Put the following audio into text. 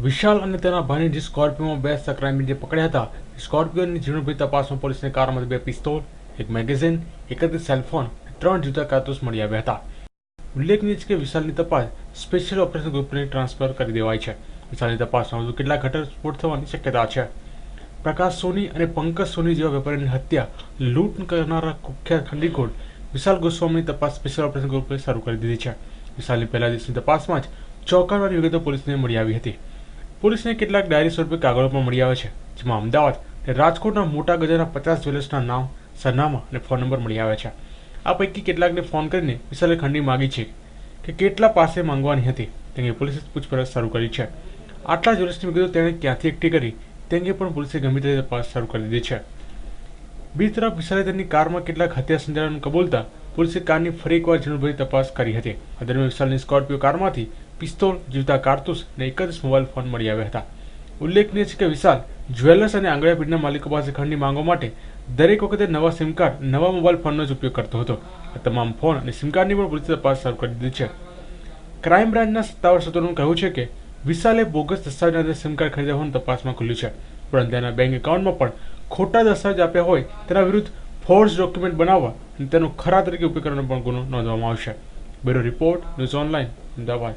વિશાલ અને તેના ભાઈની જે સ્કોર્પિયોમાં બેસતા ક્રાઇમ બ્રાન્ચે પકડ્યા હતા. સ્કોર્પિયોની ઝીણવટભરી તપાસમાં પોલીસને કારમાંથી 2 પિસ્તોલ, 1 મેગેઝીન, 31 સેલફોન અને 3 જૂતા કારતૂસ મળી આવ્યા હતા. ઉલ્લેખનીય છે કે વિશાલની તપાસ સ્પેશિયલ ઓપરેશન ગ્રુપને ટ્રાન્સફર કરી દેવાઈ છે. વિશાલની તપાસમાં વધુ કેટલાક ઘટસ્ફોટ થવાની શક્યતા છે. પ્રકાશ સોની અને પંકજ સોની જેવા વેપારીની હત્યા, લૂંટ કરનારા કુખ્યાત ખંડીખોર વિશાલ ગોસ્વામીની તપાસ સ્પેશિયલ ઓપરેશન ગ્રુપે શરૂ કરી દીધી છે. વિશાલની પહેલા દિવસની તપાસમાં જ ચોંકાવનારી વિગતો પોલીસને મળી આવી હતી. પોલીસને કેટલાક ડાયરી સ્વરૂપે કાગળો પણ મળી આવે છે, જેમાં અમદાવાદ અને રાજકોટના મોટા ગજાના 50 જ્વેલર્સના નામ, સરનામા અને ફોન નંબર મળી આવ્યા છે. આ પૈકી કેટલાકને ફોન કરીને વિશાલે ખંડી માગી છે કે કેટલા પાસે માંગવાની હતી તે અંગે પોલીસે પૂછપરછ શરૂ કરી છે. આટલા જ્વેલર્સની વિગતો તેણે ક્યાંથી એકઠી કરી તે અંગે પણ પોલીસે ગંભીર રીતે તપાસ શરૂ કરી દીધી છે. બીજી તરફ વિશાલે તેની કારમાં કેટલાક હત્યા સંચાલન કબૂલતા પોલીસે કારની ફરી એકવાર ઝીણવટભરી તપાસ કરી હતી. આ દરમિયાન વિશાલની સ્કોર્પિયો કારમાંથી પિસ્તોલ, જીવતા કારતૂસ અને 31 મોબાઈલ ફોન મળી આવ્યા હતા. ઉલ્લેખનીય છે કે વિશાલ જ્વેલર્સ અને આંગળીયા પીઠના માલિકો પાસે ખંડની માંગો માટે દરેક વખતે નવા સિમ કાર્ડ, નવા મોબાઈલ ફોનનો જ ઉપયોગ કરતો હતો. આ તમામ ફોન અને સિમ કાર્ડની પણ પોલીસે તપાસ શરૂ કરી દીધી છે. ક્રાઇમ બ્રાન્ચના સત્તાવાર સૂત્રોનું કહેવું છે કે વિશાલે બોગસ દસ્તાવેજના આધારે સિમ કાર્ડ ખરીદ્યા હોવાનું તપાસમાં ખુલ્યું છે. પરંતુ તેના બેંક એકાઉન્ટમાં પણ ખોટા દસ્તાવેજ આપ્યા હોય તેના વિરુદ્ધ ફોર્સ ડોક્યુમેન્ટ બનાવવા અને તેનો ખરા તરીકે ઉપયોગ કરવાનો પણ ગુનો નોંધવામાં આવશે. Bureau report, news online, Ahmedabad.